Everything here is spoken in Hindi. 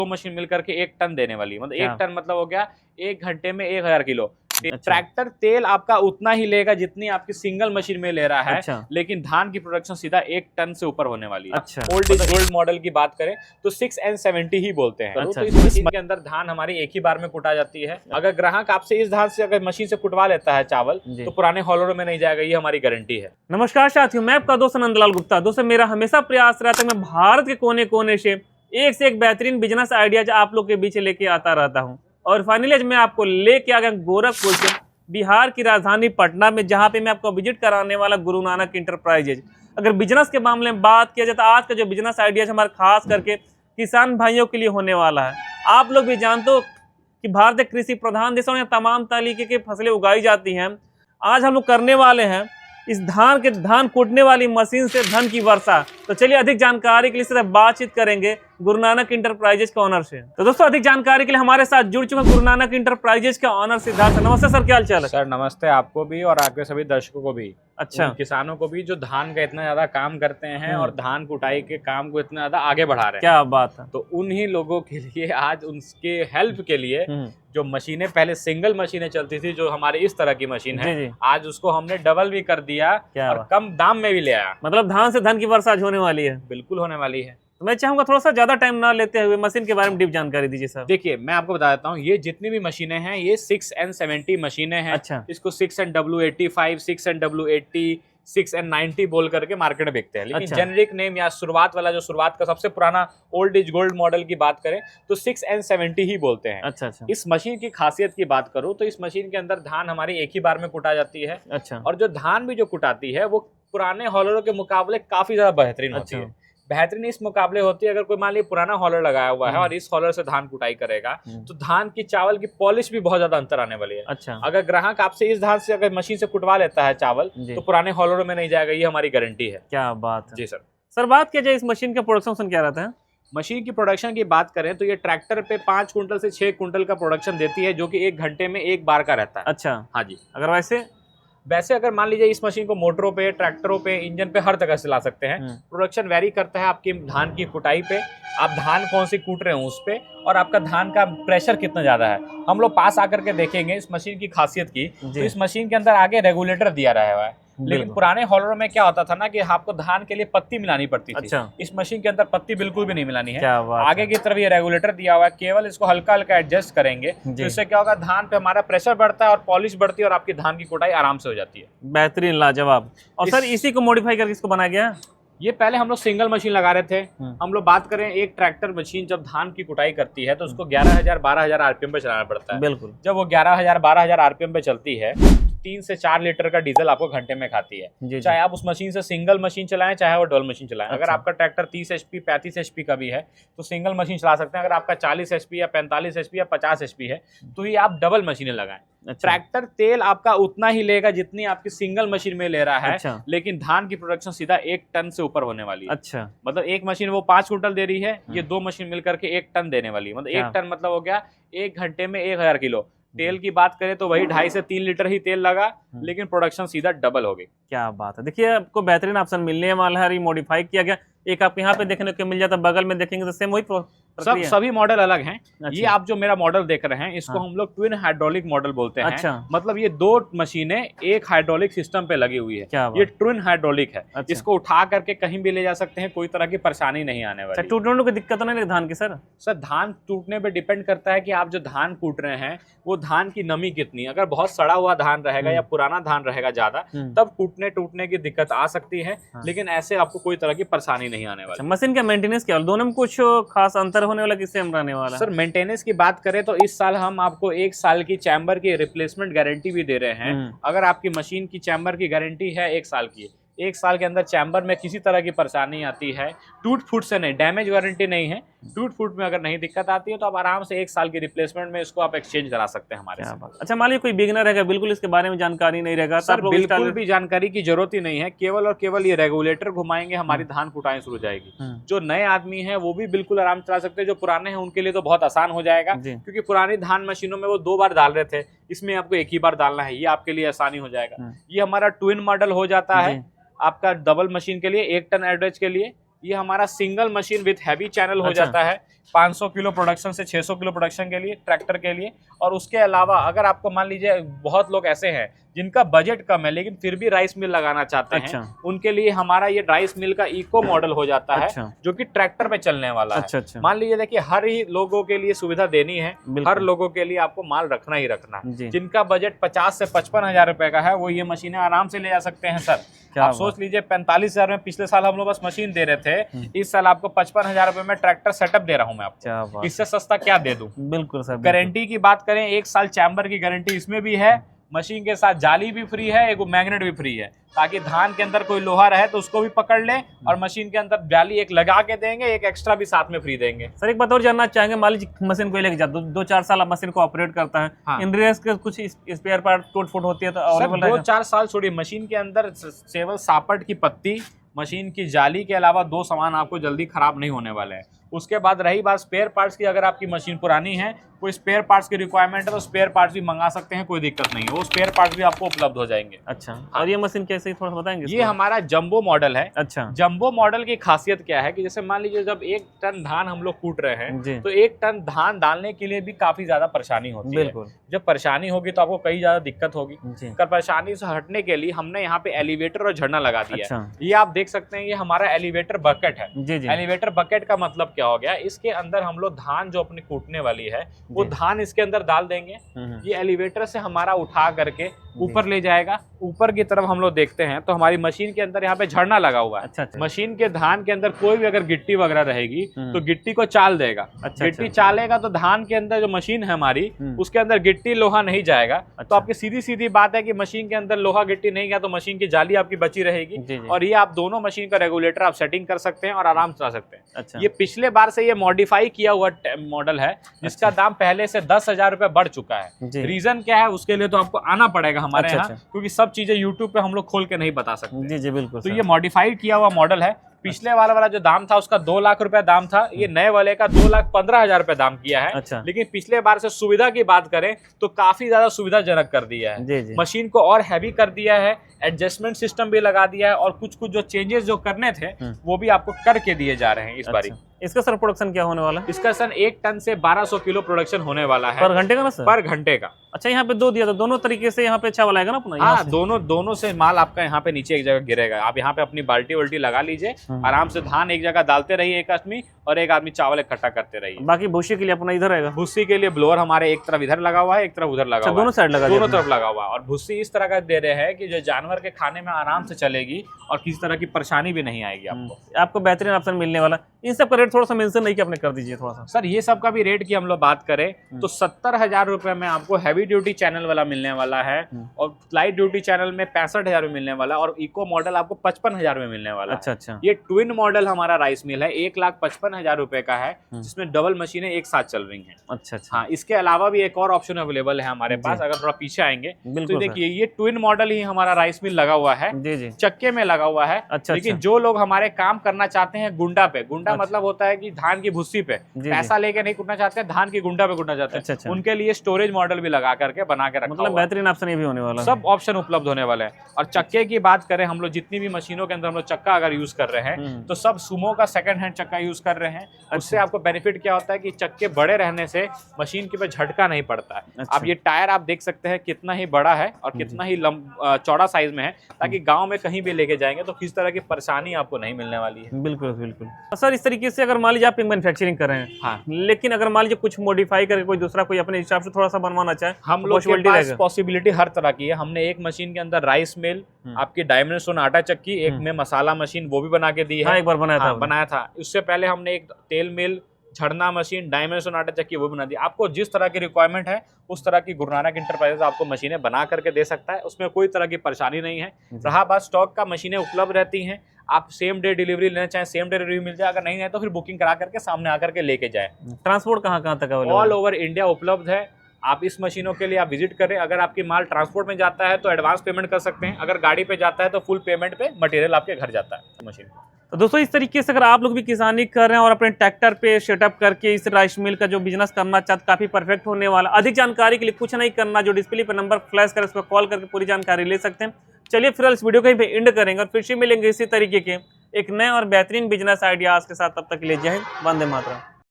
दो मशीन मिलकर के 1 टन देने वाली है। मतलब 1 टन मतलब हो गया 1 घंटे में 1000 किलो। ट्रैक्टर तेल आपका उतना ही लेगा जितनी आपकी सिंगल मशीन में ले रहा है, लेकिन धान की प्रोडक्शन सीधा 1 टन से ऊपर होने वाली है। ओल्ड इज गोल्ड मॉडल की बात करें तो 6N70 ही बोलते हैं। तो इस मशीन के अंदर धान हमारी एक ही बार में कुटा जाती है। अगर ग्राहक आपसे इस धान से अगर मशीन से कुटवा लेता है चावल तो पुराने हॉलरों में नहीं जाएगा, ये हमारी गारंटी है। नमस्कार साथियों, मैं आपका दोस्त नंदलाल गुप्ता। दोस्तों मेरा हमेशा प्रयास रहता है मैं भारत के कोने कोने से एक बेहतरीन बिजनेस आइडियाज आप लोग के बीच लेके आता रहता हूं। और फाइनली आज मैं आपको लेके आ गया गोरखपुर से, बिहार की राजधानी पटना में, जहां पे मैं आपको विजिट कराने वाला गुरु नानक इंटरप्राइजेज। अगर बिजनेस के मामले में बात किया जाए तो आज का जो बिजनेस आइडियाज हमारे खास करके किसान भाइयों के लिए होने वाला है। आप लोग भी जानते हो कि भारत एक कृषि प्रधान देश है और यहाँ तमाम तरीके की फसलें उगाई जाती हैं। आज हम लोग करने वाले हैं इस धान कूटने वाली मशीन से धन की वर्षा। तो चलिए अधिक जानकारी के लिए सिर्फ बातचीत करेंगे गुरु नानक इंटरप्राइजेज के ऑनर से। तो दोस्तों अधिक जानकारी के लिए हमारे साथ जुड़ चुके गुरु नानक इंटरप्राइजेज के ऑनर सिद्धार्थ। नमस्ते सर, क्या हाल चाल है? सर नमस्ते, आपको भी और आपके सभी दर्शकों को भी। अच्छा, किसानों को भी जो धान का इतना ज्यादा काम करते हैं और धान कुटाई के काम को इतना ज्यादा आगे बढ़ा रहे हैं। क्या बात है। तो उन्हीं लोगों के लिए आज उनके हेल्प के लिए जो मशीनें पहले सिंगल मशीनें चलती थी, जो हमारे इस तरह की मशीन है, आज उसको हमने डबल भी कर दिया और कम दाम में भी ले आया। मतलब धान से धन की वर्षा होने वाली है। बिल्कुल होने वाली है। तो मैं चाहूंगा थोड़ा सा ज्यादा टाइम ना लेते हुए मशीन के बारे में डीप जानकारी दीजिए सर। देखिए मैं आपको बता देता हूँ, ये जितनी भी मशीनें हैं ये 6N70 मशीनें हैं। अच्छा। इसको 6NW85, 6NW80, 6N90 बोल करके मार्केट में बिकते हैं। लेकिन जेनरिक नेम या शुरुआत वाला, जो शुरुआत का सबसे पुराना ओल्ड इज गोल्ड मॉडल की बात करें तो 6N70 ही बोलते हैं। अच्छा। इस मशीन की खासियत की बात करूं तो इस मशीन के अंदर धान हमारी एक ही बार में कुटा जाती है। अच्छा। और जो धान भी जो कुटाती है वो पुराने हॉलरों के मुकाबले काफी ज्यादा बेहतरीन होती है। बेहतरीन इस मुकाबले होती है, अगर कोई मान लीजिए पुराना हॉलर लगाया हुआ है और इस हॉलर से धान कुटाई करेगा तो धान की चावल की पॉलिश भी बहुत ज्यादा अंतर आने वाली है। अच्छा। अगर ग्राहक आपसे इस धान से अगर मशीन से कुटवा लेता है चावल तो पुराने हॉलरों में नहीं जाएगा, ये हमारी गारंटी है। क्या बात है। जी सर। सर बात किया जाए इस मशीन का प्रोडक्शन क्या रहता है? मशीन की प्रोडक्शन की बात करें तो ये ट्रैक्टर पे 5 कुंटल से 6 कुंटल का प्रोडक्शन देती है, जो कि 1 घंटे में 1 बार का रहता है। अच्छा। हाँ जी। अगर वैसे अगर मान लीजिए इस मशीन को मोटरों पे, ट्रैक्टरों पे, इंजन पे हर जगह से ला सकते हैं। प्रोडक्शन वेरी करता है आपकी धान की कुटाई पे, आप धान कौन सी कूट रहे हो उस पे, और आपका धान का प्रेशर कितना ज्यादा है। हम लोग पास आकर के देखेंगे इस मशीन की खासियत की। तो इस मशीन के अंदर आगे रेगुलेटर दिया रहा है, लेकिन पुराने हॉलरों में क्या होता था ना कि आपको धान के लिए पत्ती मिलानी पड़ती थी। अच्छा। इस मशीन के अंदर पत्ती बिल्कुल भी नहीं मिलानी है। आगे की तरफ ये रेगुलेटर दिया हुआ है, केवल इसको हल्का हल्का एडजस्ट करेंगे तो इससे क्या होगा, धान पे हमारा प्रेशर बढ़ता है और पॉलिश बढ़ती है और आपकी धान की कुटाई आराम से हो जाती है। बेहतरीन, लाजवाब। और सर इसी को मॉडिफाई करके इसको बनाया गया? ये पहले हम लोग सिंगल मशीन लगा रहे थे। हम लोग बात करें, एक ट्रैक्टर मशीन जब धान की कुटाई करती है तो उसको 11,000-12,000 आरपीएम पे चलाना पड़ता है। बिल्कुल। जब वो 11,000-12,000 आरपीएम पे चलती है 3 से 4 लीटर का डीजल आपको घंटे में खाती है। चाहे आप उस मशीन से सिंगल मशीन चलाएं चाहे वो डबल मशीन चलाएं। अगर आपका ट्रैक्टर 30 HP 35 HP का भी है तो सिंगल मशीन चला सकते हैं। अगर आपका 40 HP या 45 HP या 50 HP है तो ये आप डबल मशीनें लगाएं। ट्रैक्टर तेल आपका उतना ही लेगा जितनी आपकी सिंगल मशीन में ले रहा है, लेकिन धान की प्रोडक्शन सीधा 1 टन से ऊपर होने वाली है। अच्छा। मतलब एक मशीन वो 5 कुंटल दे रही है, ये 2 मशीन मिलकर के 1 टन देने वाली है। मतलब 1 टन मतलब हो गया 1 घंटे में 1000 किलो। तेल की बात करें तो वही 2.5 से 3 लीटर ही तेल लगा, लेकिन प्रोडक्शन सीधा डबल हो गई। क्या बात है। देखिए आपको बेहतरीन ऑप्शन मिलने वाला है, मॉडिफाई किया गया। एक आप यहाँ पे देखने को मिल जाता है, बगल में देखेंगे तो सेम वही सभी मॉडल अलग हैं। ये आप जो मेरा मॉडल देख रहे हैं इसको हम लोग ट्विन हाइड्रोलिक मॉडल बोलते हैं। अच्छा। मतलब ये 2 मशीनें एक हाइड्रोलिक सिस्टम पे लगी हुई है। ये ट्विन हाइड्रोलिक है। अच्छा। इसको उठा करके कहीं भी ले जा सकते हैं, कोई तरह की परेशानी नहीं आने वाली। टूटने की दिक्कत नहीं धान की? सर धान टूटने पे डिपेंड करता है कि आप जो धान कूट रहे हैं वो धान की नमी कितनी। अगर बहुत सड़ा हुआ धान रहेगा या पुराना धान रहेगा ज्यादा, तब टूटने की दिक्कत आ सकती है। लेकिन ऐसे आपको कोई तरह की परेशानी नहीं आने वाली। मशीन का मेंटेनेंस क्या, दोनों में कुछ खास अंतर होने वाला, किससे हम रहने वाला? सर मेंटेनेंस की बात करें तो इस साल हम आपको 1 साल की चैम्बर की रिप्लेसमेंट गारंटी भी दे रहे हैं। अगर आपकी मशीन की चैम्बर की गारंटी है 1 साल की, 1 साल के अंदर चैम्बर में किसी तरह की परेशानी आती है, टूट फूट से नहीं, डैमेज वारंटी नहीं है, टूट फूट में अगर नहीं दिक्कत आती है तो आप आराम से 1 साल की रिप्लेसमेंट में इसको आप एक्सचेंज करा सकते हैं हमारे साथ। अच्छा, मान लीजिए कोई बिगिनर रहेगा, बिल्कुल इसके बारे में जानकारी नहीं रहेगा, सर बिल्कुल भी जानकारी की जरूरत ही नहीं है। केवल और केवल ये रेगुलेटर घुमाएंगे, हमारी धान कुटाई शुरू हो जाएगी। जो नए आदमी है वो भी बिल्कुल आराम चला सकते हैं। जो पुराने हैं उनके लिए तो बहुत आसान हो जाएगा, क्योंकि पुरानी धान मशीनों में वो 2 बार डाल रहे थे, इसमें आपको 1 ही बार डालना है। ये आपके लिए आसानी हो जाएगा। ये हमारा ट्विन मॉडल हो जाता है आपका डबल मशीन के लिए, 1 टन एवरेज के लिए। ये हमारा single machine with heavy channel हो जाता है। 500 किलो प्रोडक्शन से 600 किलो प्रोडक्शन के लिए, ट्रैक्टर के लिए। और उसके अलावा अगर आपको मान लीजिए बहुत लोग ऐसे हैं जिनका बजट कम है लेकिन फिर भी राइस मिल लगाना चाहते हैं, उनके लिए हमारा ये राइस मिल का इको मॉडल हो जाता है, जो कि ट्रैक्टर पे चलने वाला है। मान लीजिए देखिए हर ही लोगों के लिए सुविधा देनी है, हर लोगों के लिए आपको माल रखना ही रखना। जिनका बजट 50 से 55 रुपए का है वो ये मशीनें आराम से ले जा सकते हैं सर। आप सोच लीजिए 45,000 में पिछले साल हम लोग बस मशीन दे रहे थे, इस साल आपको 55,000 रुपए में ट्रैक्टर सेटअप दे रहा हूं मैं आपको। इससे सस्ता क्या दे दूं? बिल्कुल सर। गारंटी की बात करें 1 साल चैम्बर की गारंटी इसमें भी है, मशीन के साथ जाली भी फ्री है, एक मैग्नेट भी फ्री है, ताकि धान के अंदर कोई लोहा रहे तो उसको भी पकड़ ले, और मशीन के अंदर जाली एक लगा के देंगे, एक एक्स्ट्रा भी साथ में फ्री देंगे। सर एक बात और जानना चाहेंगे, मान लीजिए मशीन को लेके जाते 2-4 साल आप मशीन को ऑपरेट करता है, हाँ। इन रेस के कुछ स्पेयर पार्ट टूट फूट होती है तो अवेलेबल है? 2-4 साल छोड़िए, मशीन के अंदर केवल सापट की पत्ती, मशीन की जाली के अलावा 2 सामान आपको जल्दी खराब नहीं होने वाले हैं। उसके बाद रही बात स्पेयर पार्ट्स की, अगर आपकी मशीन पुरानी है, कोई स्पेयर पार्ट्स की रिक्वायरमेंट है तो स्पेयर पार्ट्स भी मंगा सकते हैं, कोई दिक्कत नहीं है, वो स्पेयर पार्ट्स भी आपको उपलब्ध हो जाएंगे। अच्छा, और ये मशीन कैसे थोड़ा बताएंगे? ये हमारा जंबो मॉडल है। अच्छा, जंबो मॉडल की खासियत क्या है कि जैसे मान लीजिए जब 1 टन धान हम लोग कूट रहे हैं तो 1 टन धान डालने के लिए भी काफी ज्यादा परेशानी होती है। बिल्कुल। जब परेशानी होगी तो आपको कई ज्यादा दिक्कत होगी। अगर परेशानी से हटने के लिए हमने यहाँ पे एलिवेटर और झरना लगा दिया है। ये आप देख सकते हैं, ये हमारा एलिवेटर बकेट है। एलिवेटर बकेट का मतलब क्या हो गया, इसके अंदर हम लोग धान जो अपनी कूटने वाली है वो धान इसके अंदर डाल देंगे। ये एलिवेटर से हमारा उठा करके ऊपर ले जाएगा। ऊपर की तरफ हम लोग देखते हैं तो हमारी मशीन के अंदर यहाँ पे झरना लगा हुआ है। अच्छा। मशीन के धान के अंदर कोई भी अगर गिट्टी वगैरह रहेगी तो गिट्टी को चाल देगा। गिट्टी चालेगा तो धान के अंदर जो मशीन है हमारी उसके अंदर गिट्टी लोहा नहीं जाएगा। तो आपकी सीधी सीधी बात है कि मशीन के अंदर लोहा गिट्टी नहीं गया तो मशीन की जाली आपकी बची रहेगी। और ये आप दोनों मशीन का रेगुलेटर आप सेटिंग कर सकते हैं और आराम चला सकते हैं। ये पिछले बार से ये मॉडिफाई किया हुआ मॉडल है जिसका दाम पहले से 10,000 रुपए बढ़ चुका है। रीजन क्या है उसके लिए तो आपको आना पड़ेगा हमारे यहाँ, क्योंकि सब चीजें यूट्यूब पे हम लोग खोल के नहीं बता सकते। जी जी बिल्कुल। तो ये मॉडिफाइड किया हुआ मॉडल है। पिछले वाला जो दाम था उसका 2 लाख रुपए दाम था, ये नए वाले का 2,15,000 रुपए दाम किया है। अच्छा। लेकिन पिछले बार से सुविधा की बात करें तो काफी ज्यादा सुविधाजनक कर दिया है। जी जी। मशीन को और हैवी कर दिया है, एडजस्टमेंट सिस्टम भी लगा दिया है, और कुछ कुछ जो चेंजेस जो करने थे वो भी आपको करके दिए जा रहे हैं इस बारी। इसका सर प्रोडक्शन क्या होने वाला है? इसका सर 1 टन से 1200 किलो प्रोडक्शन होने वाला है पर घंटे का ना सर? पर घंटे का। अच्छा, यहाँ पे 2 दिया था, दोनों तरीके से यहाँ पे अच्छा वाला है ना अपना? हाँ, दोनों से माल आपका यहाँ पे नीचे एक जगह गिरेगा। आप यहाँ पे अपनी बाल्टी वल्टी लगा लीजिए, आराम से धान एक जगह डालते रहिए एक आदमी, और एक आदमी चावल इकट्ठा करते रहिए। बाकी भूसी के लिए अपना इधर रहेगा? भूसी के लिए ब्लोअर हमारे एक तरफ इधर लगा हुआ है, एक तरफ उधर लगा हुआ है। दोनों साइड लगा, दोनों तरफ लगा हुआ है। और भूसी इस तरह का दे रहे हैं कि जो जानवर के खाने में आराम से चलेगी और किसी तरह की परेशानी भी नहीं आएगी आपको बेहतरीन ऑप्शन मिलने वाला। इन सब का रेट थोड़ा सा मेंशन नहीं किया, अपने कर दीजिए थोड़ा सा। सर ये सब का भी रेट की हम लोग बात करें तो 70,000 रुपए में आपको हैवी ड्यूटी चैनल वाला मिलने वाला है, और लाइट ड्यूटी चैनल में 65,000 में मिलने वाला, और इको मॉडल आपको 55,000 में मिलने वाला। अच्छा अच्छा। ये ट्विन मॉडल हमारा राइस मिल है, 1,55,000 रुपए का है, जिसमें डबल मशीनें एक साथ चल रही हैं। अच्छा अच्छा। हाँ, इसके अलावा भी एक और ऑप्शन अवेलेबल है हमारे पास। अगर थोड़ा पीछे आएंगे तो देखिए ये ट्विन मॉडल ही हमारा राइस मिल लगा हुआ है, चक्के में लगा हुआ है। अच्छा। लेकिन जो लोग हमारे काम करना चाहते हैं गुंडा पे, गुंडा मतलब होता है कि धान की भुस्सी पे पैसा लेके नहीं कुटना चाहते हैं, धान की गुंडा पे कुटना चाहते हैं। अच्छा अच्छा। उनके लिए स्टोरेज मॉडल भी लगा करके बना के रखा, मतलब बेहतरीन ऑप्शन ये भी होने वाला है। सब ऑप्शन उपलब्ध होने वाले हैं। और चक्के की बात करें, हम लोग जितनी भी मशीनों के अंदर हम लोग चक्का अगर यूज कर रहे हैं तो सब सुमो का सेकंड हैंड चक्का यूज कर रहे हैं। उससे आपको बेनिफिट क्या होता है कि चक्के बड़े रहने से मशीन के पे झटका नहीं पड़ता है। अच्छा। अब ये टायर आप देख सकते हैं कितना ही बड़ा है और कितना ही चौड़ा साइज में है, ताकि गांव में कहीं भी लेके जाएंगे तो किस तरह की परेशानी आपको नहीं मिलने वाली है। बिल्कुल बिल्कुल। सर इस तरीके से अगर मान लीजिए आप मैन्युफैक्चरिंग कर रहे हैं, हाँ, लेकिन अगर मान लीजिए कुछ मॉडिफाई करके कोई दूसरा कोई अपने हिसाब से थोड़ा सा बनवाना चाहे, हम लोग के पास पॉसिबिलिटी हर तरह की है। हमने एक मशीन के अंदर राइस मिल, आपकी डायमंड स्टोन आटा चक्की, एक में मसाला मशीन वो भी बना के दी है। हाँ, एक बार बनाया था। उससे पहले हमने एक तेल मिल, झरना मशीन, डायमंड स्टोन आटा चक्की वो बना दी। आपको जिस तरह की रिक्वायरमेंट है उस तरह की गुरु नानक इंटरप्राइजेज आपको मशीनें बना करके दे सकता है, उसमें कोई तरह की परेशानी नहीं है। रहा बात स्टॉक का, मशीनें उपलब्ध रहती हैं। आप सेम डे डिलीवरी लेना चाहें सेम डे डिलीवरी मिल जाए, अगर नहीं है तो फिर बुकिंग करा करके सामने आकर के लेके जाए। ट्रांसपोर्ट कहाँ तक अवेलेबल? ऑल ओवर इंडिया उपलब्ध है। आप इस मशीनों के लिए आप विजिट करें। अगर आपकी माल ट्रांसपोर्ट में जाता है तो एडवांस पेमेंट कर सकते हैं, अगर गाड़ी पे जाता है तो फुल पेमेंट पे मटेरियल आपके घर जाता है मशीन। तो दोस्तों इस तरीके से अगर आप लोग भी किसानी कर रहे हैं और अपने ट्रैक्टर पे सेटअप करके इस राइस मिल का जो बिजनेस करना चाहते, काफी परफेक्ट होने वाला। अधिक जानकारी के लिए कुछ नहीं करना, जो डिस्प्ले पे नंबर फ्लैश कर, इस पर कॉल करके पूरी जानकारी ले सकते हैं। चलिए फिर इस वीडियो को यहीं पे एंड करेंगे और फिर से मिलेंगे इसी तरीके के एक नए और बेहतरीन बिजनेस आइडियाज के साथ। तब तक के लिए जय हिंद, वंदे मातरम।